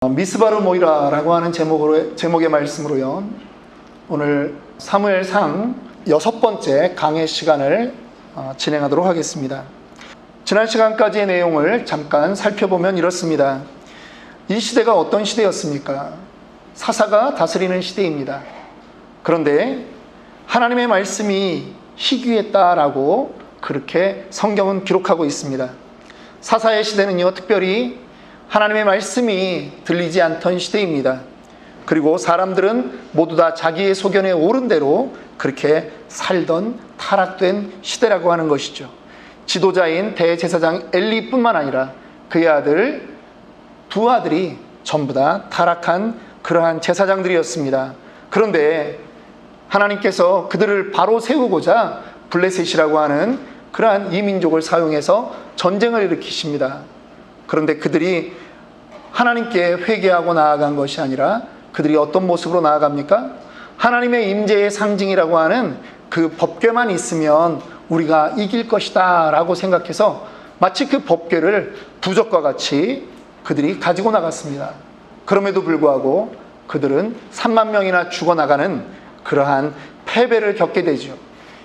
미스바로 모이라라고 하는 제목의 말씀으로요, 오늘 사무엘상 6번째 강의 시간을 진행하도록 하겠습니다. 지난 시간까지의 내용을 잠깐 살펴보면 이렇습니다. 이 시대가 어떤 시대였습니까? 사사가 다스리는 시대입니다. 그런데 하나님의 말씀이 희귀했다라고 그렇게 성경은 기록하고 있습니다. 사사의 시대는요, 특별히 하나님의 말씀이 들리지 않던 시대입니다. 그리고 사람들은 모두 다 자기의 소견에 옳은 대로 그렇게 살던 타락된 시대라고 하는 것이죠. 지도자인 대제사장 엘리뿐만 아니라 그의 두 아들이 전부 다 타락한 그러한 제사장들이었습니다. 그런데 하나님께서 그들을 바로 세우고자 블레셋이라고 하는 그러한 이민족을 사용해서 전쟁을 일으키십니다. 그런데 그들이 하나님께 회개하고 나아간 것이 아니라 그들이 어떤 모습으로 나아갑니까? 하나님의 임재의 상징이라고 하는 그 법궤만 있으면 우리가 이길 것이다 라고 생각해서 마치 그 법궤를 부적과 같이 그들이 가지고 나갔습니다. 그럼에도 불구하고 그들은 3만 명이나 죽어나가는 그러한 패배를 겪게 되죠.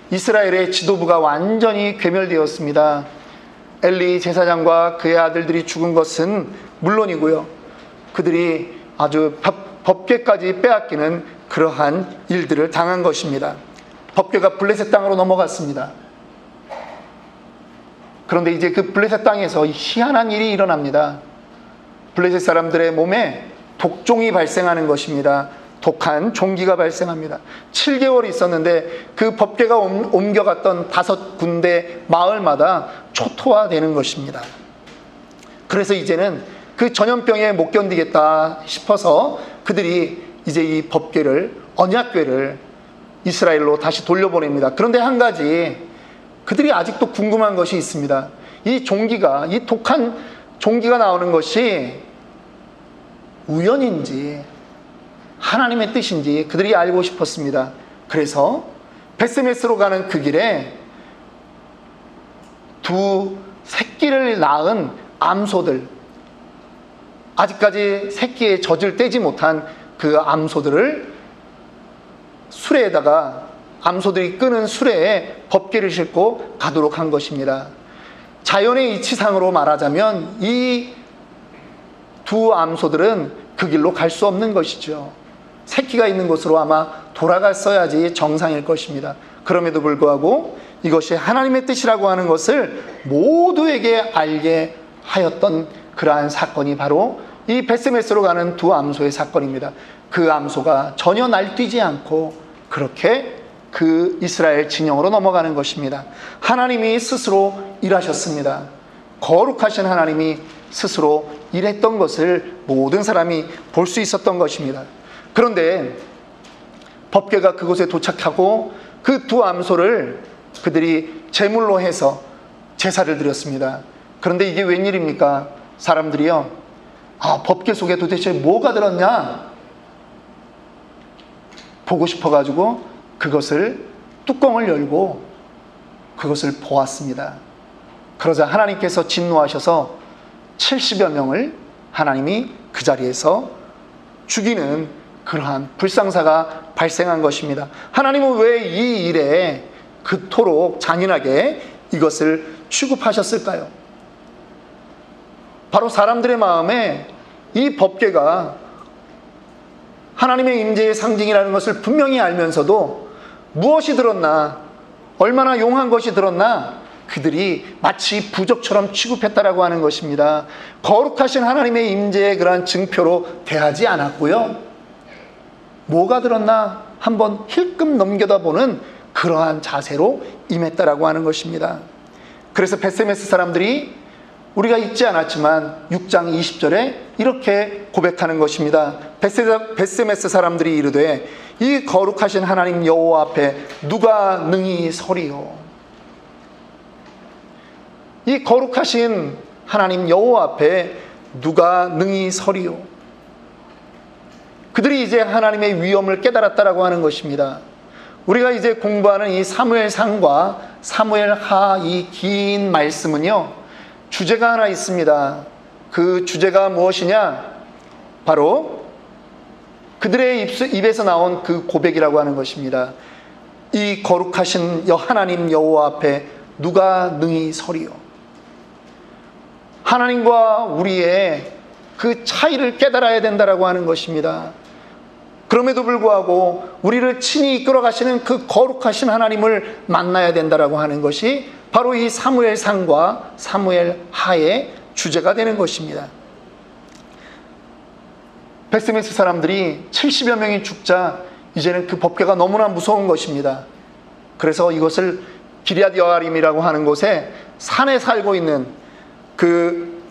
이스라엘의 지도부가 완전히 괴멸되었습니다. 엘리 제사장과 그의 아들들이 죽은 것은 물론이고요, 그들이 아주 법궤까지 빼앗기는 그러한 일들을 당한 것입니다. 법궤가 블레셋 땅으로 넘어갔습니다. 그런데 이제 그 블레셋 땅에서 희한한 일이 일어납니다. 블레셋 사람들의 몸에 독종이 발생하는 것입니다. 독한 종기가 발생합니다. 7개월 있었는데 그 법궤가 옮겨갔던 5군데 마을마다 초토화되는 것입니다. 그래서 이제는 그 전염병에 못 견디겠다 싶어서 그들이 이제 이 법궤를, 언약궤를 이스라엘로 다시 돌려보냅니다. 그런데 한 가지 그들이 아직도 궁금한 것이 있습니다. 이 독한 종기가 나오는 것이 우연인지 하나님의 뜻인지 그들이 알고 싶었습니다. 그래서 베스메스로 가는 그 길에 두 새끼를 낳은 암소들, 아직까지 새끼의 젖을 떼지 못한 그 암소들을 수레에다가, 암소들이 끄는 수레에 법궤를 싣고 가도록 한 것입니다. 자연의 이치상으로 말하자면 이 두 암소들은 그 길로 갈 수 없는 것이죠. 새끼가 있는 곳으로 아마 돌아갔어야지 정상일 것입니다. 그럼에도 불구하고 이것이 하나님의 뜻이라고 하는 것을 모두에게 알게 하였던 그러한 사건이 바로 이 베스메스로 가는 두 암소의 사건입니다. 그 암소가 전혀 날뛰지 않고 그렇게 그 이스라엘 진영으로 넘어가는 것입니다. 하나님이 스스로 일하셨습니다. 거룩하신 하나님이 스스로 일했던 것을 모든 사람이 볼 수 있었던 것입니다. 그런데 법궤가 그곳에 도착하고 그 두 암소를 그들이 제물로 해서 제사를 드렸습니다. 그런데 이게 웬일입니까? 사람들이요, 법궤 속에 도대체 뭐가 들었냐? 보고 싶어가지고 그것을, 뚜껑을 열고 그것을 보았습니다. 그러자 하나님께서 진노하셔서 70여 명을 하나님이 그 자리에서 죽이는 그러한 불상사가 발생한 것입니다. 하나님은 왜 이 일에 그토록 잔인하게 이것을 취급하셨을까요? 바로 사람들의 마음에 이 법궤가 하나님의 임재의 상징이라는 것을 분명히 알면서도 무엇이 들었나, 얼마나 용한 것이 들었나, 그들이 마치 부적처럼 취급했다라고 하는 것입니다. 거룩하신 하나님의 임재의 그러한 증표로 대하지 않았고요, 뭐가 들었나 한번 힐끔 넘겨다보는 그러한 자세로 임했다라고 하는 것입니다. 그래서 베스메스 사람들이, 우리가 읽지 않았지만 6장 20절에 이렇게 고백하는 것입니다. 베스메스 사람들이 이르되 이 거룩하신 하나님 여호와 앞에 누가 능히 서리요. 이 거룩하신 하나님 여호와 앞에 누가 능히 서리요. 그들이 이제 하나님의 위엄을 깨달았다라고 하는 것입니다. 우리가 이제 공부하는 이 사무엘상과 사무엘하 이 긴 말씀은요, 주제가 하나 있습니다. 그 주제가 무엇이냐? 바로 그들의 입에서 나온 그 고백이라고 하는 것입니다. 이 거룩하신 하나님 여호와 앞에 누가 능히 서리요. 하나님과 우리의 그 차이를 깨달아야 된다라고 하는 것입니다. 그럼에도 불구하고 우리를 친히 이끌어 가시는 그 거룩하신 하나님을 만나야 된다라고 하는 것이 바로 이 사무엘상과 사무엘하의 주제가 되는 것입니다. 베스메스 사람들이 70여 명이 죽자 이제는 그 법궤가 너무나 무서운 것입니다. 그래서 이것을 기럇 여아림이라고 하는 곳에 산에 살고 있는 그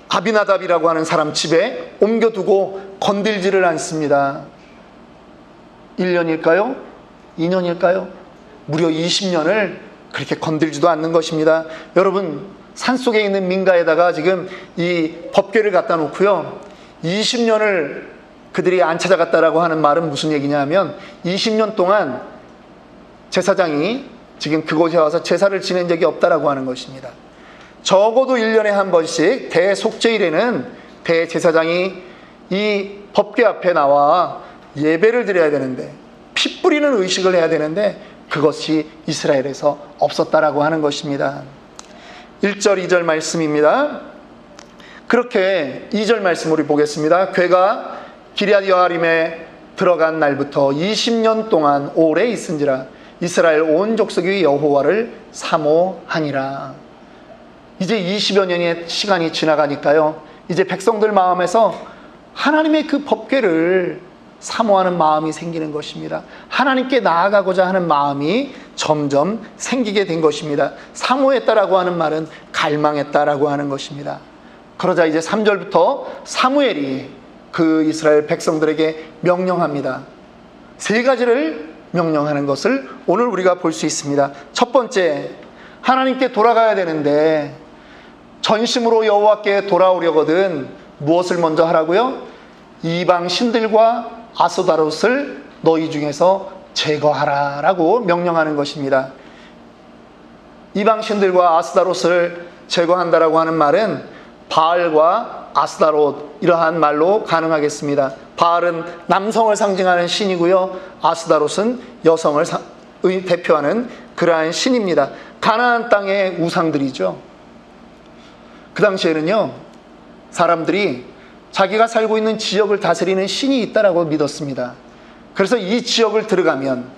아비나답이라고 하는 사람 집에 옮겨두고 건들지를 않습니다. 1년일까요? 2년일까요? 무려 20년을 그렇게 건들지도 않는 것입니다. 여러분, 산속에 있는 민가에다가 지금 이 법궤를 갖다 놓고요, 20년을 그들이 안 찾아갔다라고 하는 말은 무슨 얘기냐 하면 20년 동안 제사장이 지금 그곳에 와서 제사를 지낸 적이 없다라고 하는 것입니다. 적어도 1년에 한 번씩 대속죄일에는 대제사장이 이 법궤 앞에 나와 예배를 드려야 되는데, 피 뿌리는 의식을 해야 되는데 그것이 이스라엘에서 없었다라고 하는 것입니다. 1절 2절 말씀입니다. 그렇게 2절 말씀 우리 보겠습니다. 궤가 기럇 여아림에 들어간 날부터 20년 동안 오래 있은지라 이스라엘 온 족속이 여호와를 사모하니라. 이제 20여 년의 시간이 지나가니까요, 이제 백성들 마음에서 하나님의 그 법궤를 사모하는 마음이 생기는 것입니다. 하나님께 나아가고자 하는 마음이 점점 생기게 된 것입니다. 사모했다라고 하는 말은 갈망했다라고 하는 것입니다. 그러자 이제 3절부터 사무엘이 그 이스라엘 백성들에게 명령합니다. 세 가지를 명령하는 것을 오늘 우리가 볼 수 있습니다. 첫 번째, 하나님께 돌아가야 되는데 전심으로 여호와께 돌아오려거든 무엇을 먼저 하라고요? 이방 신들과 아스다롯을 너희 중에서 제거하라 라고 명령하는 것입니다. 이방 신들과 아스다롯을 제거한다라고 하는 말은 바알과 아스다롯, 이러한 말로 가능하겠습니다. 바알은 남성을 상징하는 신이고요, 아스다롯은 여성을 대표하는 그러한 신입니다. 가나안 땅의 우상들이죠. 그 당시에는요, 사람들이 자기가 살고 있는 지역을 다스리는 신이 있다라고 믿었습니다. 그래서 이 지역을 들어가면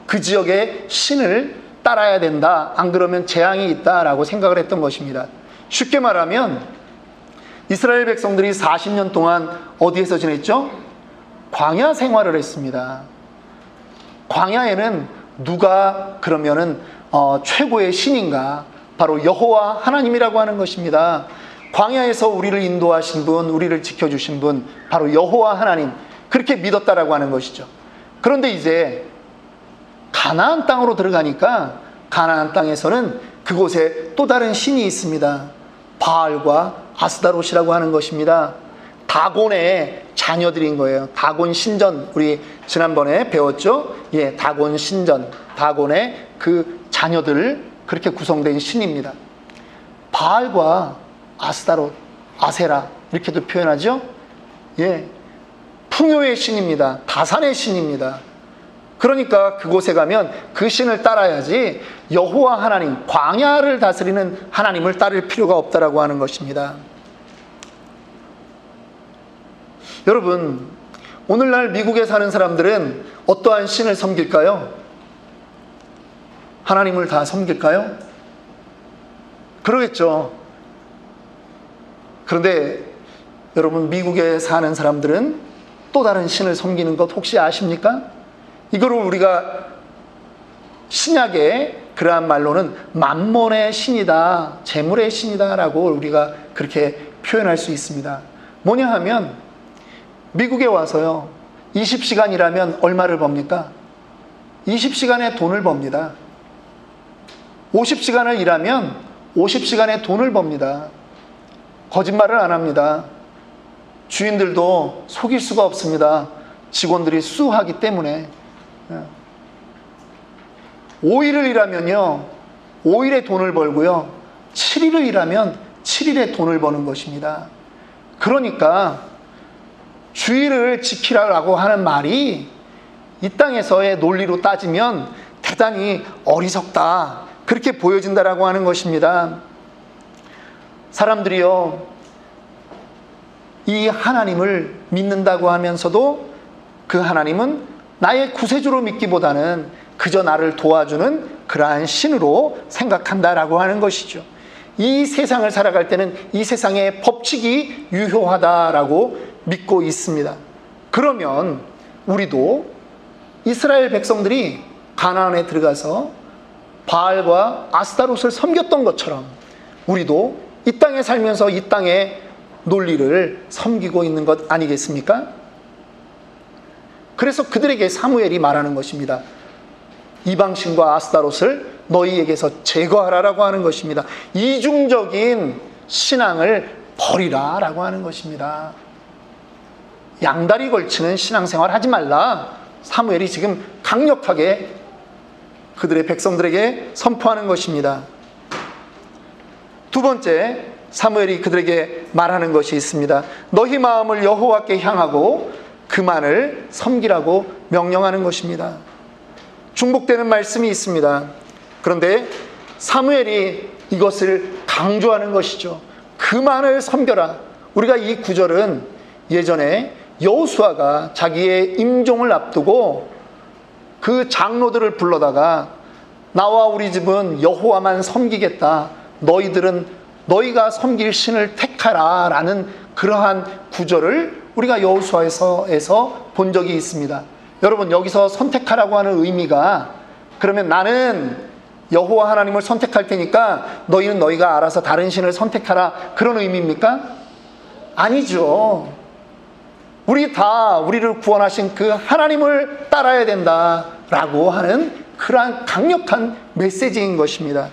그 지역의 신을 따라야 된다, 안 그러면 재앙이 있다라고 생각을 했던 것입니다. 쉽게 말하면 이스라엘 백성들이 40년 동안 어디에서 지냈죠? 광야 생활을 했습니다. 광야에는 누가 그러면은 최고의 신인가? 바로 여호와 하나님이라고 하는 것입니다. 광야에서 우리를 인도하신 분, 우리를 지켜주신 분, 바로 여호와 하나님, 그렇게 믿었다라고 하는 것이죠. 그런데 이제 가나안 땅으로 들어가니까 가나안 땅에서는 그곳에 또 다른 신이 있습니다. 바알과 아스다롯이라고 하는 것입니다. 다곤의 자녀들인 거예요. 다곤 신전, 우리 지난번에 배웠죠? 예, 다곤 신전, 다곤의 그 자녀들, 그렇게 구성된 신입니다. 바알과 아스다롯, 아세라, 이렇게도 표현하죠? 예, 풍요의 신입니다. 다산의 신입니다. 그러니까 그곳에 가면 그 신을 따라야지 여호와 하나님, 광야를 다스리는 하나님을 따를 필요가 없다라고 하는 것입니다. 여러분, 오늘날 미국에 사는 사람들은 어떠한 신을 섬길까요? 하나님을 다 섬길까요? 그러겠죠. 그런데 여러분, 미국에 사는 사람들은 또 다른 신을 섬기는 것 혹시 아십니까? 이거를 우리가 신약의 그러한 말로는 만몬의 신이다, 재물의 신이다 라고 우리가 그렇게 표현할 수 있습니다. 뭐냐 하면 미국에 와서요, 20시간 일하면 얼마를 법니까? 20시간의 돈을 법니다. 50시간을 일하면 50시간의 돈을 법니다. 거짓말을 안 합니다. 주인들도 속일 수가 없습니다. 직원들이 수하기 때문에. 5일을 일하면요, 5일의 돈을 벌고요, 7일을 일하면 7일의 돈을 버는 것입니다. 그러니까 주의를 지키라고 하는 말이 이 땅에서의 논리로 따지면 대단히 어리석다, 그렇게 보여진다라고 하는 것입니다. 사람들이요, 이 하나님을 믿는다고 하면서도 그 하나님은 나의 구세주로 믿기보다는 그저 나를 도와주는 그러한 신으로 생각한다라고 하는 것이죠. 이 세상을 살아갈 때는 이 세상의 법칙이 유효하다라고 믿고 있습니다. 그러면 우리도 이스라엘 백성들이 가나안에 들어가서 바알과 아스타롯을 섬겼던 것처럼 우리도 이 땅에 살면서 이 땅의 논리를 섬기고 있는 것 아니겠습니까? 그래서 그들에게 사무엘이 말하는 것입니다. 이방신과 아스타롯을 너희에게서 제거하라라고 하는 것입니다. 이중적인 신앙을 버리라라고 하는 것입니다. 양다리 걸치는 신앙생활 하지 말라, 사무엘이 지금 강력하게 그들의 백성들에게 선포하는 것입니다. 두 번째, 사무엘이 그들에게 말하는 것이 있습니다. 너희 마음을 여호와께 향하고 그만을 섬기라고 명령하는 것입니다. 중복되는 말씀이 있습니다. 그런데 사무엘이 이것을 강조하는 것이죠. 그만을 섬겨라. 우리가 이 구절은 예전에 여호수아가 자기의 임종을 앞두고 그 장로들을 불러다가 나와 우리 집은 여호와만 섬기겠다, 너희가 섬길 신을 택하라 라는 그러한 구절을 우리가 여호수아에서 본 적이 있습니다. 여러분, 여기서 선택하라고 하는 의미가, 그러면 나는 여호와 하나님을 선택할 테니까 너희는 너희가 알아서 다른 신을 선택하라, 그런 의미입니까? 아니죠. 우리 다 우리를 구원하신 그 하나님을 따라야 된다라고 하는 그러한 강력한 메시지인 것입니다.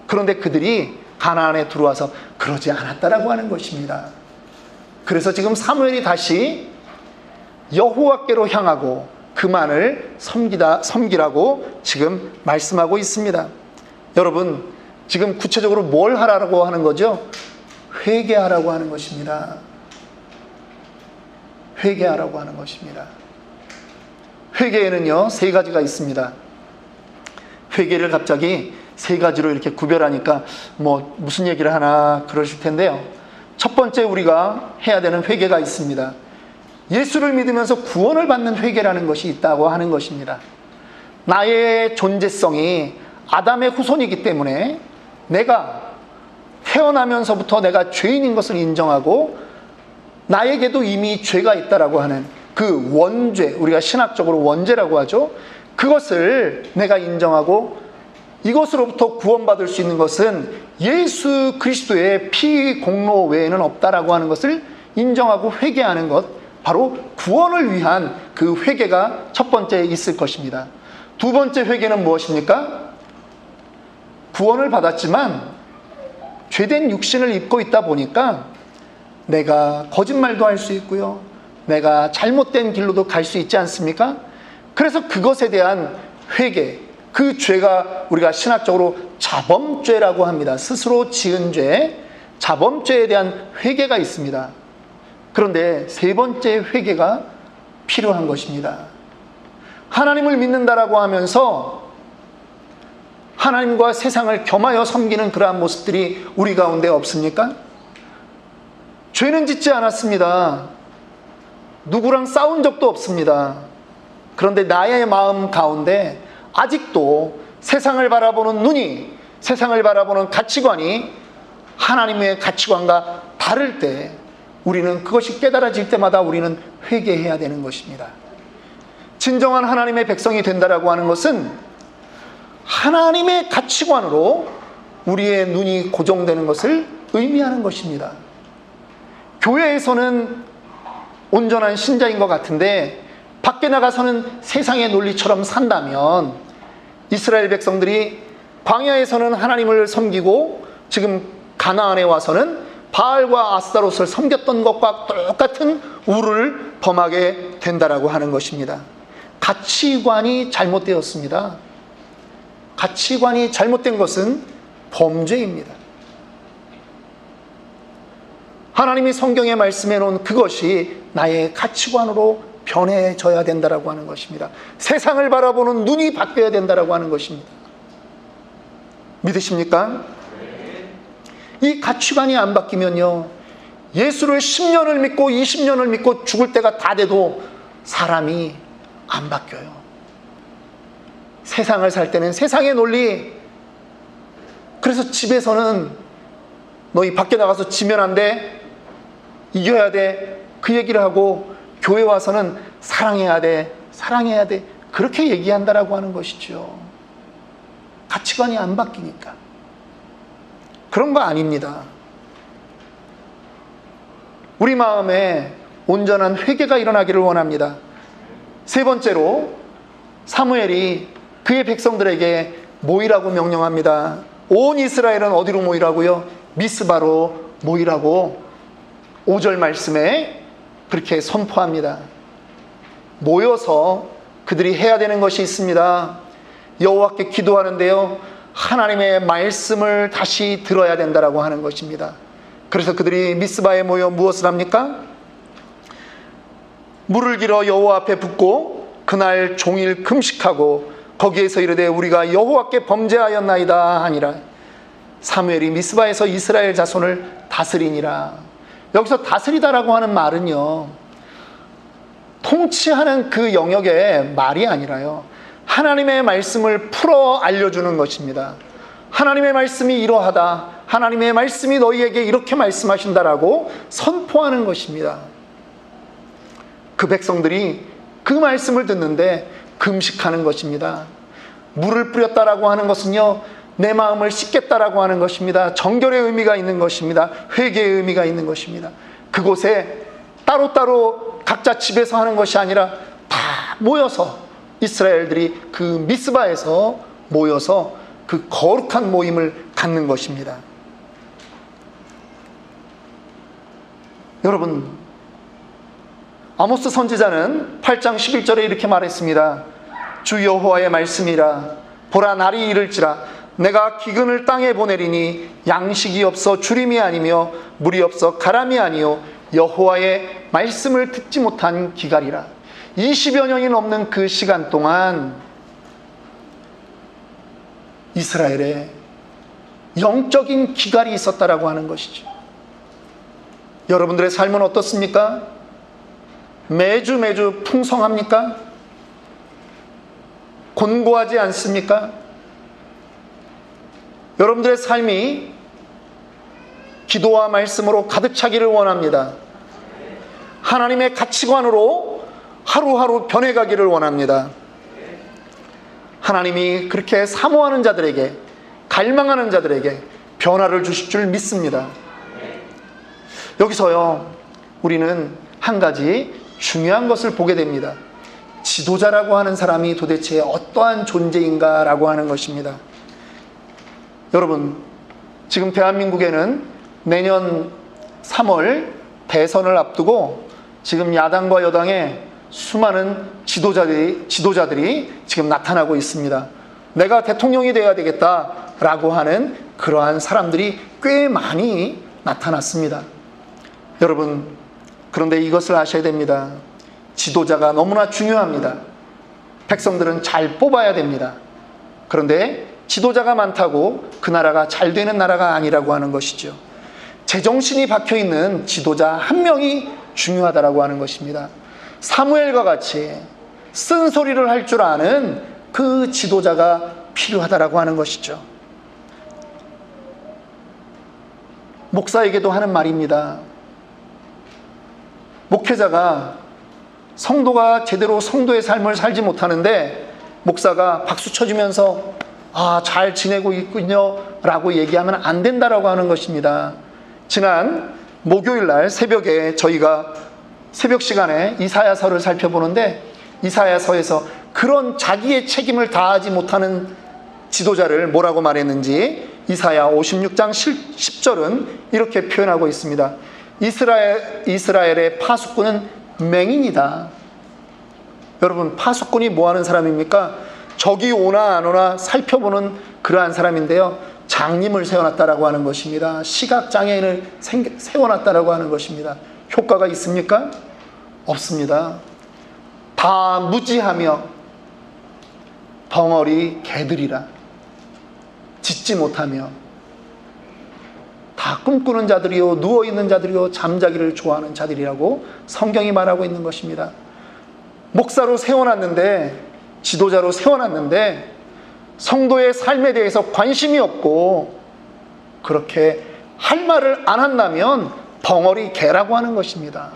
그런데 그들이 가나안에 들어와서 그러지 않았다라고 하는 것입니다. 그래서 지금 사무엘이 다시 여호와께로 향하고 그만을 섬기라고 지금 말씀하고 있습니다. 여러분, 지금 구체적으로 뭘 하라고 하는 거죠? 회개하라고 하는 것입니다. 회개하라고 하는 것입니다. 회개에는요, 세 가지가 있습니다. 회개를 갑자기 세 가지로 이렇게 구별하니까 무슨 얘기를 하나 그러실 텐데요. 첫 번째 우리가 해야 되는 회개가 있습니다. 예수를 믿으면서 구원을 받는 회개라는 것이 있다고 하는 것입니다. 나의 존재성이 아담의 후손이기 때문에 내가 태어나면서부터 내가 죄인인 것을 인정하고 나에게도 이미 죄가 있다라고 하는 그 원죄, 우리가 신학적으로 원죄라고 하죠. 그것을 내가 인정하고 이것으로부터 구원받을 수 있는 것은 예수 그리스도의 피 공로 외에는 없다라고 하는 것을 인정하고 회개하는 것, 바로 구원을 위한 그 회개가 첫 번째 있을 것입니다. 두 번째 회개는 무엇입니까? 구원을 받았지만 죄된 육신을 입고 있다 보니까 내가 거짓말도 할 수 있고요, 내가 잘못된 길로도 갈 수 있지 않습니까? 그래서 그것에 대한 회개, 그 죄가 우리가 신학적으로 자범죄라고 합니다. 스스로 지은 죄, 자범죄에 대한 회개가 있습니다. 그런데 세 번째 회개가 필요한 것입니다. 하나님을 믿는다라고 하면서 하나님과 세상을 겸하여 섬기는 그러한 모습들이 우리 가운데 없습니까? 죄는 짓지 않았습니다. 누구랑 싸운 적도 없습니다. 그런데 나의 마음 가운데 아직도 세상을 바라보는 눈이, 세상을 바라보는 가치관이 하나님의 가치관과 다를 때 우리는 그것이 깨달아질 때마다 우리는 회개해야 되는 것입니다. 진정한 하나님의 백성이 된다라고 하는 것은 하나님의 가치관으로 우리의 눈이 고정되는 것을 의미하는 것입니다. 교회에서는 온전한 신자인 것 같은데 밖에 나가서는 세상의 논리처럼 산다면 이스라엘 백성들이 광야에서는 하나님을 섬기고 지금 가나안에 와서는 바알과 아스타롯을 섬겼던 것과 똑같은 우를 범하게 된다라고 하는 것입니다. 가치관이 잘못되었습니다. 가치관이 잘못된 것은 범죄입니다. 하나님이 성경에 말씀해 놓은 그것이 나의 가치관으로 변해져야 된다라고 하는 것입니다. 세상을 바라보는 눈이 바뀌어야 된다라고 하는 것입니다. 믿으십니까? 이 가치관이 안 바뀌면요, 예수를 10년을 믿고 20년을 믿고 죽을 때가 다 돼도 사람이 안 바뀌어요. 세상을 살 때는 세상의 논리, 그래서 집에서는 너희 밖에 나가서 지면 안 돼, 이겨야 돼, 그 얘기를 하고, 교회 와서는 사랑해야 돼, 사랑해야 돼, 그렇게 얘기한다라고 하는 것이죠. 가치관이 안 바뀌니까. 그런 거 아닙니다. 우리 마음에 온전한 회개가 일어나기를 원합니다. 세 번째로, 사무엘이 그의 백성들에게 모이라고 명령합니다. 온 이스라엘은 어디로 모이라고요? 미스바로 모이라고 5절 말씀에 그렇게 선포합니다. 모여서 그들이 해야 되는 것이 있습니다. 여호와께 기도하는데요, 하나님의 말씀을 다시 들어야 된다라고 하는 것입니다. 그래서 그들이 미스바에 모여 무엇을 합니까? 물을 길어 여호와 앞에 붓고 그날 종일 금식하고 거기에서 이르되 우리가 여호와께 범죄하였나이다 하니라. 사무엘이 미스바에서 이스라엘 자손을 다스리니라. 여기서 다스리다라고 하는 말은요, 통치하는 그 영역의 말이 아니라요, 하나님의 말씀을 풀어 알려주는 것입니다. 하나님의 말씀이 이러하다, 하나님의 말씀이 너희에게 이렇게 말씀하신다라고 선포하는 것입니다. 그 백성들이 그 말씀을 듣는데 금식하는 것입니다. 물을 뿌렸다라고 하는 것은요, 내 마음을 씻겠다라고 하는 것입니다. 정결의 의미가 있는 것입니다. 회개의 의미가 있는 것입니다. 그곳에 따로따로 각자 집에서 하는 것이 아니라 다 모여서, 이스라엘들이 그 미스바에서 모여서 그 거룩한 모임을 갖는 것입니다. 여러분, 아모스 선지자는 8장 11절에 이렇게 말했습니다. 주 여호와의 말씀이라. 보라, 날이 이를지라 내가 기근을 땅에 보내리니 양식이 없어 주림이 아니며 물이 없어 가람이 아니요 여호와의 말씀을 듣지 못한 기갈이라. 20여 년이 넘는 그 시간 동안 이스라엘에 영적인 기갈이 있었다라고 하는 것이죠. 여러분들의 삶은 어떻습니까? 매주 풍성합니까? 곤고하지 않습니까? 여러분들의 삶이 기도와 말씀으로 가득 차기를 원합니다. 하나님의 가치관으로 하루하루 변해가기를 원합니다. 하나님이 그렇게 사모하는 자들에게, 갈망하는 자들에게 변화를 주실 줄 믿습니다. 여기서요, 우리는 한 가지 중요한 것을 보게 됩니다. 지도자라고 하는 사람이 도대체 어떠한 존재인가라고 하는 것입니다. 여러분, 지금 대한민국에는 내년 3월 대선을 앞두고 지금 야당과 여당에 수많은 지도자들이 지금 나타나고 있습니다. 내가 대통령이 되어야 되겠다라고 하는 그러한 사람들이 꽤 많이 나타났습니다. 여러분, 그런데 이것을 아셔야 됩니다. 지도자가 너무나 중요합니다. 백성들은 잘 뽑아야 됩니다. 그런데 지도자가 많다고 그 나라가 잘 되는 나라가 아니라고 하는 것이죠. 제정신이 박혀있는 지도자 한 명이 중요하다라고 하는 것입니다. 사무엘과 같이 쓴소리를 할 줄 아는 그 지도자가 필요하다라고 하는 것이죠. 목사에게도 하는 말입니다. 목회자가, 성도가 제대로 성도의 삶을 살지 못하는데 목사가 박수 쳐주면서 잘 지내고 있군요 라고 얘기하면 안 된다라고 하는 것입니다. 지난 목요일날 새벽에 저희가 새벽 시간에 이사야서를 살펴보는데, 이사야서에서 그런 자기의 책임을 다하지 못하는 지도자를 뭐라고 말했는지 이사야 56장 10절은 이렇게 표현하고 있습니다. 이스라엘의 파수꾼은 맹인이다. 여러분, 파수꾼이 뭐하는 사람입니까? 적이 오나 안 오나 살펴보는 그러한 사람인데요, 장님을 세워놨다라고 하는 것입니다. 시각장애인을 세워놨다라고 하는 것입니다. 효과가 있습니까? 없습니다. 다 무지하며 벙어리 개들이라, 짖지 못하며 다 꿈꾸는 자들이요, 누워있는 자들이요, 잠자기를 좋아하는 자들이라고 성경이 말하고 있는 것입니다. 목사로 세워놨는데, 지도자로 세워놨는데 성도의 삶에 대해서 관심이 없고 그렇게 할 말을 안 한다면 벙어리 개라고 하는 것입니다.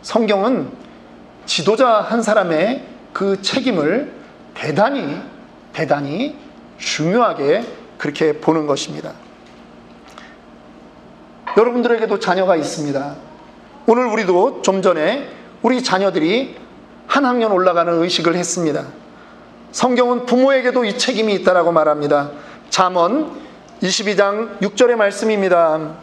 성경은 지도자 한 사람의 그 책임을 대단히 중요하게 그렇게 보는 것입니다. 여러분들에게도 자녀가 있습니다. 오늘 우리도 좀 전에 우리 자녀들이 한 학년 올라가는 의식을 했습니다. 성경은 부모에게도 이 책임이 있다라고 말합니다. 잠언 22장 6절의 말씀입니다.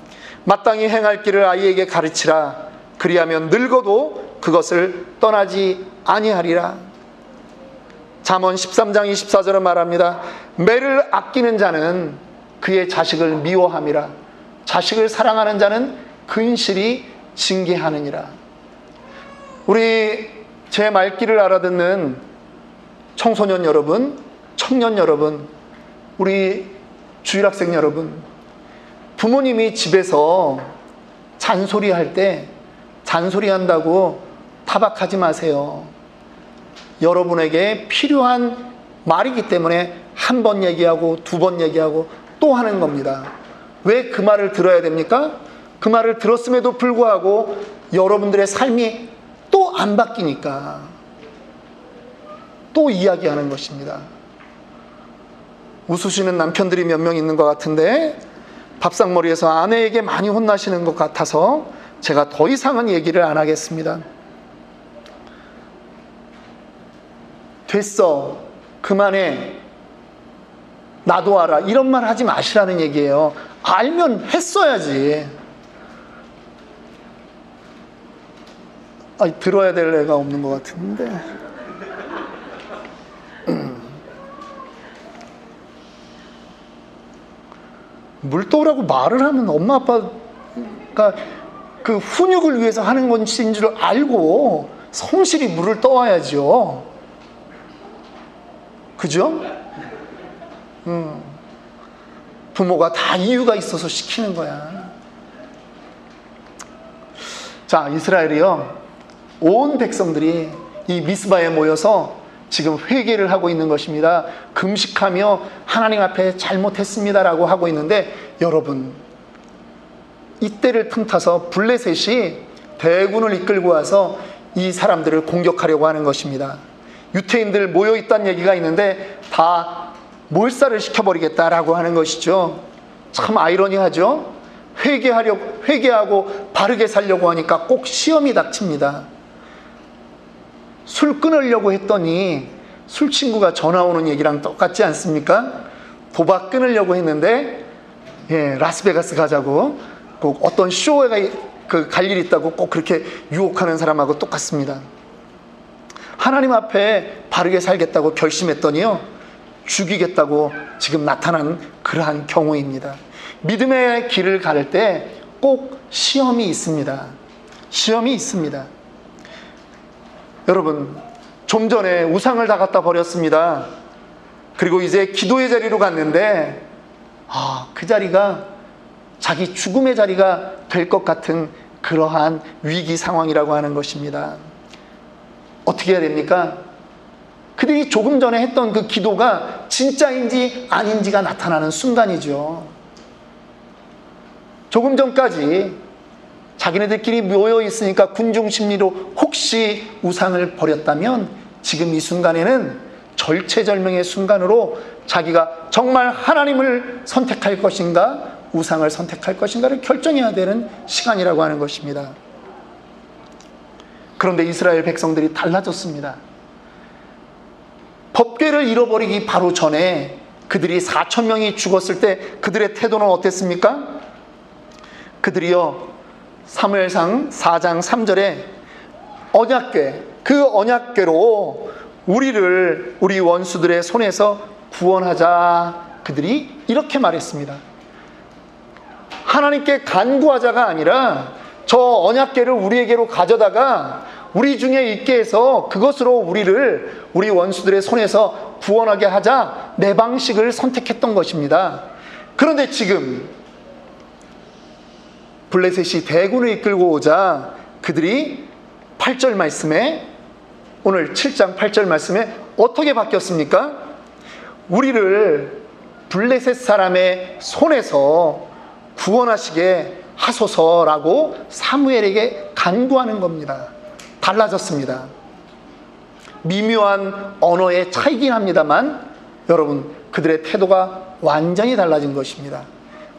마땅히 행할 길을 아이에게 가르치라. 그리하면 늙어도 그것을 떠나지 아니하리라. 잠언 13장 24절은 말합니다. 매를 아끼는 자는 그의 자식을 미워함이라. 자식을 사랑하는 자는 근실이 징계하느니라. 우리 제 말귀를 알아듣는 청소년 여러분, 청년 여러분, 우리 주일학생 여러분, 부모님이 집에서 잔소리할 때 잔소리한다고 타박하지 마세요. 여러분에게 필요한 말이기 때문에 한 번 얘기하고 두 번 얘기하고 또 하는 겁니다. 왜 그 말을 들어야 됩니까? 그 말을 들었음에도 불구하고 여러분들의 삶이 또 안 바뀌니까 또 이야기하는 것입니다. 웃으시는 남편들이 몇 명 있는 것 같은데 밥상머리에서 아내에게 많이 혼나시는 것 같아서 제가 더 이상은 얘기를 안 하겠습니다. 됐어, 그만해, 나도 알아, 이런 말 하지 마시라는 얘기예요. 알면 했어야지. 들어야 될 애가 없는 것 같은데. 물 떠오라고 말을 하면 엄마 아빠가 그 훈육을 위해서 하는 것인 줄 알고 성실히 물을 떠와야죠. 그죠? 부모가 다 이유가 있어서 시키는 거야. 자, 이스라엘이요, 온 백성들이 이 미스바에 모여서 지금 회개를 하고 있는 것입니다. 금식하며 하나님 앞에 잘못했습니다라고 하고 있는데, 여러분, 이때를 틈타서 블레셋이 대군을 이끌고 와서 이 사람들을 공격하려고 하는 것입니다. 유태인들 모여있다는 얘기가 있는데 다 몰살을 시켜버리겠다라고 하는 것이죠. 참 아이러니하죠. 회개하고 바르게 살려고 하니까 꼭 시험이 닥칩니다. 술 끊으려고 했더니 술 친구가 전화 오는 얘기랑 똑같지 않습니까? 도박 끊으려고 했는데 라스베가스 가자고, 꼭 어떤 쇼가 갈 일 있다고 꼭 그렇게 유혹하는 사람하고 똑같습니다. 하나님 앞에 바르게 살겠다고 결심했더니요, 죽이겠다고 지금 나타난 그러한 경우입니다. 믿음의 길을 갈 때 꼭 시험이 있습니다. 시험이 있습니다. 여러분, 좀 전에 우상을 다 갖다 버렸습니다. 그리고 이제 기도의 자리로 갔는데 그 자리가 자기 죽음의 자리가 될 것 같은 그러한 위기 상황이라고 하는 것입니다. 어떻게 해야 됩니까? 그들이 조금 전에 했던 그 기도가 진짜인지 아닌지가 나타나는 순간이죠. 조금 전까지 자기네들끼리 모여 있으니까 군중 심리로 혹시 우상을 버렸다면, 지금 이 순간에는 절체절명의 순간으로 자기가 정말 하나님을 선택할 것인가 우상을 선택할 것인가를 결정해야 되는 시간이라고 하는 것입니다. 그런데 이스라엘 백성들이 달라졌습니다. 법궤를 잃어버리기 바로 전에 그들이 4,000명이 죽었을 때 그들의 태도는 어땠습니까? 그들이요, 사무엘상 4장 3절에 언약궤, 그 언약궤로 우리 원수들의 손에서 구원하자, 그들이 이렇게 말했습니다. 하나님께 간구하자가 아니라 저 언약궤를 우리에게로 가져다가 우리 중에 있게 해서 그것으로 우리 원수들의 손에서 구원하게 하자, 내 방식을 선택했던 것입니다. 그런데 지금 블레셋이 대군을 이끌고 오자 그들이 8절 말씀에, 오늘 7장 8절 말씀에 어떻게 바뀌었습니까? 우리를 블레셋 사람의 손에서 구원하시게 하소서라고 사무엘에게 간구하는 겁니다. 달라졌습니다. 미묘한 언어의 차이긴 합니다만 여러분, 그들의 태도가 완전히 달라진 것입니다.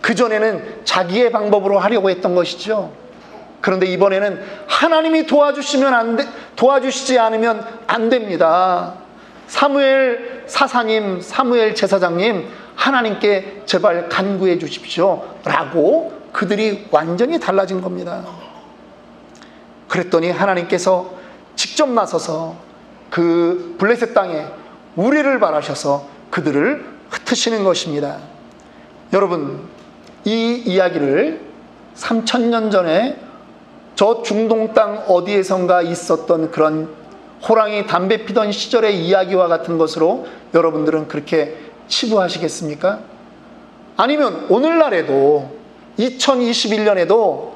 그전에는 자기의 방법으로 하려고 했던 것이죠. 그런데 이번에는 하나님이 도와주시지 않으면 안 됩니다. 사무엘 사사님, 사무엘 제사장님, 하나님께 제발 간구해 주십시오 라고 그들이 완전히 달라진 겁니다. 그랬더니 하나님께서 직접 나서서 그 블레셋 땅에 우리를 바라셔서 그들을 흩으시는 것입니다. 여러분, 이 이야기를 3000년 전에 저 중동 땅 어디에선가 있었던 그런 호랑이 담배 피던 시절의 이야기와 같은 것으로 여러분들은 그렇게 치부하시겠습니까? 아니면 오늘날에도 2021년에도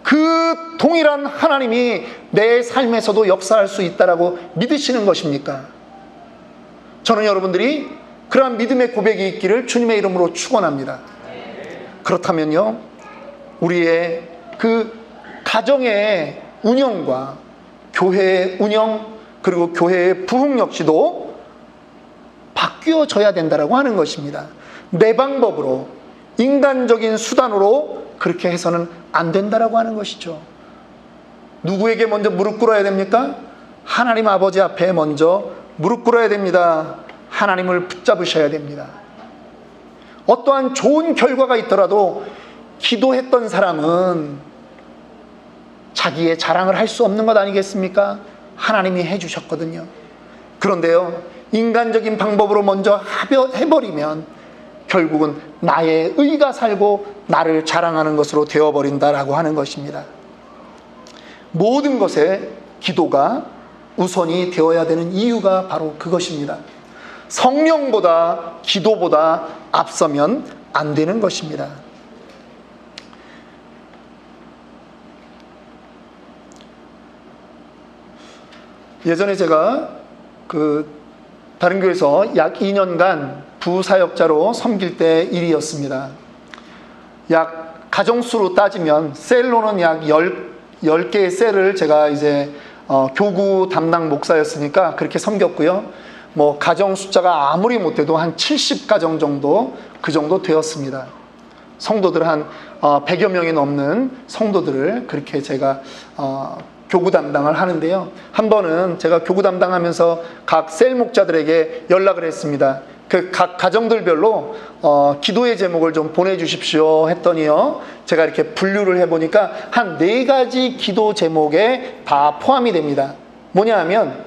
그 동일한 하나님이 내 삶에서도 역사할 수 있다라고 믿으시는 것입니까? 저는 여러분들이 그러한 믿음의 고백이 있기를 주님의 이름으로 축원합니다. 그렇다면요, 우리의 그 가정의 운영과 교회의 운영, 그리고 교회의 부흥 역시도 바뀌어져야 된다라고 하는 것입니다. 내 방법으로, 인간적인 수단으로 그렇게 해서는 안 된다라고 하는 것이죠. 누구에게 먼저 무릎 꿇어야 됩니까? 하나님 아버지 앞에 먼저 무릎 꿇어야 됩니다. 하나님을 붙잡으셔야 됩니다. 어떠한 좋은 결과가 있더라도 기도했던 사람은 자기의 자랑을 할 수 없는 것 아니겠습니까? 하나님이 해주셨거든요. 그런데요, 인간적인 방법으로 먼저 해버리면 결국은 나의 의가 살고 나를 자랑하는 것으로 되어버린다라고 하는 것입니다. 모든 것에 기도가 우선이 되어야 되는 이유가 바로 그것입니다. 성령보다 기도보다 앞서면 안 되는 것입니다. 예전에 제가 다른 교회에서 약 2년간 부사역자로 섬길 때 일이었습니다. 약 가정수로 따지면 셀로는 약 10개의 셀을 제가 이제 교구 담당 목사였으니까 그렇게 섬겼고요. 가정 숫자가 아무리 못해도 한 70가정 정도, 그 정도 되었습니다. 성도들 한 100여 명이 넘는 성도들을 그렇게 제가 교구 담당을 하는데요. 한 번은 제가 교구 담당하면서 각 셀 목자들에게 연락을 했습니다. 그 각 가정들별로 기도의 제목을 좀 보내주십시오 했더니요, 제가 이렇게 분류를 해보니까 한 4가지 기도 제목에 다 포함이 됩니다. 뭐냐 하면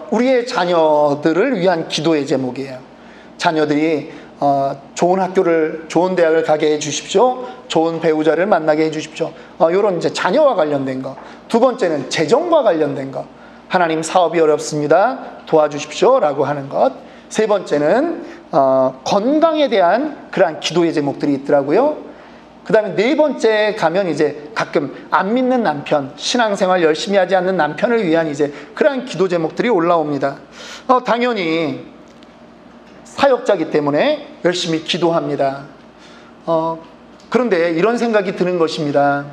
우리의 자녀들을 위한 기도의 제목이에요. 자녀들이 좋은 학교를, 좋은 대학을 가게 해주십시오. 좋은 배우자를 만나게 해주십시오. 이런 이제 자녀와 관련된 거. 두 번째는 재정과 관련된 거. 하나님, 사업이 어렵습니다. 도와주십시오. 라고 하는 것. 세 번째는 건강에 대한 그러한 기도의 제목들이 있더라고요. 그 다음에 네 번째 가면 이제 가끔 안 믿는 남편, 신앙생활 열심히 하지 않는 남편을 위한 이제 그러한 기도 제목들이 올라옵니다. 당연히 사역자이기 때문에 열심히 기도합니다. 그런데 이런 생각이 드는 것입니다.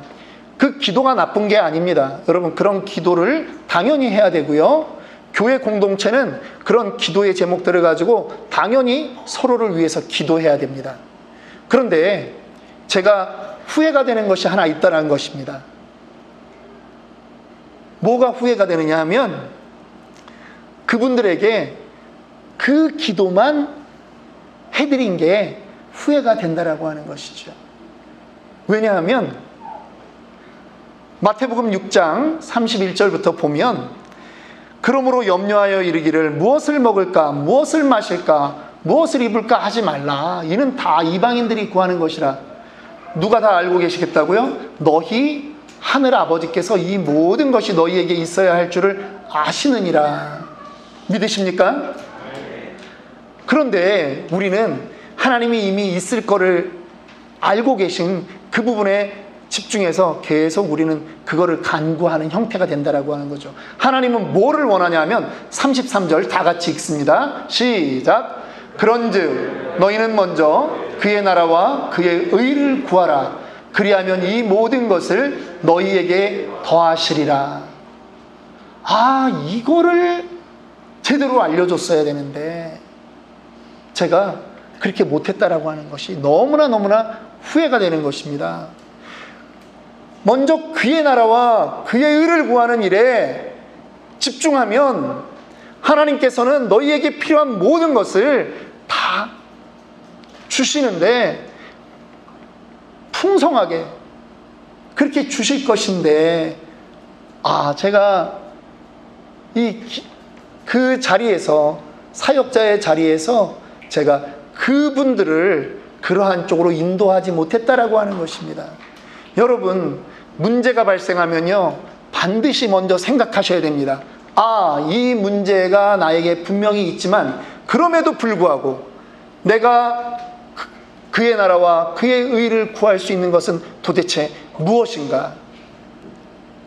그 기도가 나쁜 게 아닙니다. 여러분, 그런 기도를 당연히 해야 되고요. 교회 공동체는 그런 기도의 제목들을 가지고 당연히 서로를 위해서 기도해야 됩니다. 그런데 제가 후회가 되는 것이 하나 있다는 것입니다. 뭐가 후회가 되느냐 하면 그분들에게 그 기도만 해드린 게 후회가 된다라고 하는 것이죠. 왜냐하면 마태복음 6장 31절부터 보면, 그러므로 염려하여 이르기를 무엇을 먹을까 무엇을 마실까 무엇을 입을까 하지 말라. 이는 다 이방인들이 구하는 것이라. 누가 다 알고 계시겠다고요? 너희 하늘 아버지께서 이 모든 것이 너희에게 있어야 할 줄을 아시느니라. 믿으십니까? 그런데 우리는 하나님이 이미 있을 거를 알고 계신 그 부분에 집중해서 계속 우리는 그거를 간구하는 형태가 된다라고 하는 거죠. 하나님은 뭐를 원하냐 하면 33절 다 같이 읽습니다. 시작. 그런즉 너희는 먼저 그의 나라와 그의 의를 구하라. 그리하면 이 모든 것을 너희에게 더하시리라. 이거를 제대로 알려줬어야 되는데 제가 그렇게 못했다라고 하는 것이 너무나 후회가 되는 것입니다. 먼저 그의 나라와 그의 의를 구하는 일에 집중하면 하나님께서는 너희에게 필요한 모든 것을 다 주시는데, 풍성하게 그렇게 주실 것인데, 제가 그 자리에서, 사역자의 자리에서 제가 그분들을 그러한 쪽으로 인도하지 못했다라고 하는 것입니다. 여러분, 문제가 발생하면요, 반드시 먼저 생각하셔야 됩니다. 이 문제가 나에게 분명히 있지만 그럼에도 불구하고 내가 그의 나라와 그의 의를 구할 수 있는 것은 도대체 무엇인가?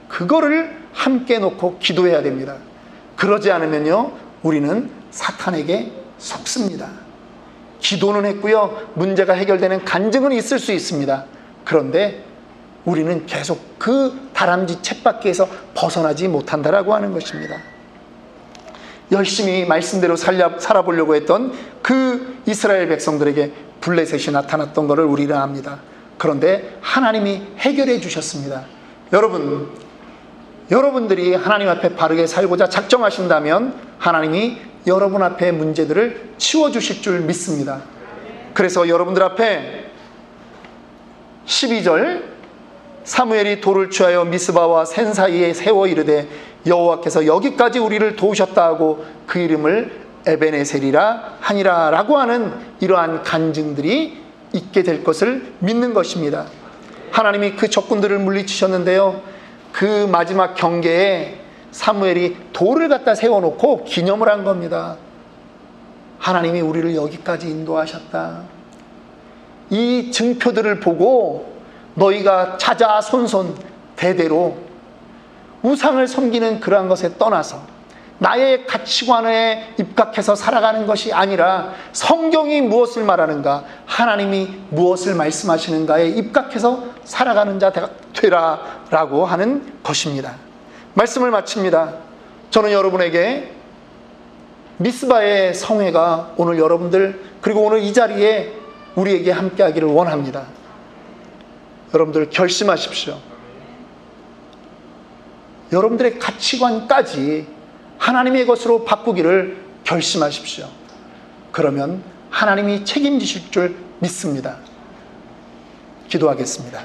그거를 함께 놓고 기도해야 됩니다. 그러지 않으면요, 우리는 사탄에게 속습니다. 기도는 했고요, 문제가 해결되는 간증은 있을 수 있습니다. 그런데 우리는 계속 그 다람쥐 챗바퀴에서 벗어나지 못한다라고 하는 것입니다. 열심히 말씀대로 살아보려고 했던 그 이스라엘 백성들에게 블레셋이 나타났던 것을 우리는 압니다. 그런데 하나님이 해결해 주셨습니다. 여러분들이 하나님 앞에 바르게 살고자 작정하신다면 하나님이 여러분 앞에 문제들을 치워주실 줄 믿습니다. 그래서 여러분들 앞에 12절, 사무엘이 돌을 취하여 미스바와 센 사이에 세워 이르되 여호와께서 여기까지 우리를 도우셨다 하고 그 이름을 에베네셀이라 하니라 라고 하는 이러한 간증들이 있게 될 것을 믿는 것입니다. 하나님이 그 적군들을 물리치셨는데요, 그 마지막 경계에 사무엘이 돌을 갖다 세워놓고 기념을 한 겁니다. 하나님이 우리를 여기까지 인도하셨다. 이 증표들을 보고 너희가 자자손손 대대로 우상을 섬기는 그러한 것에 떠나서 나의 가치관에 입각해서 살아가는 것이 아니라 성경이 무엇을 말하는가, 하나님이 무엇을 말씀하시는가에 입각해서 살아가는 자 되라라고 하는 것입니다. 말씀을 마칩니다. 저는 여러분에게 미스바의 성회가 오늘 여러분들, 그리고 오늘 이 자리에 우리에게 함께하기를 원합니다. 여러분들 결심하십시오. 여러분들의 가치관까지 하나님의 것으로 바꾸기를 결심하십시오. 그러면 하나님이 책임지실 줄 믿습니다. 기도하겠습니다.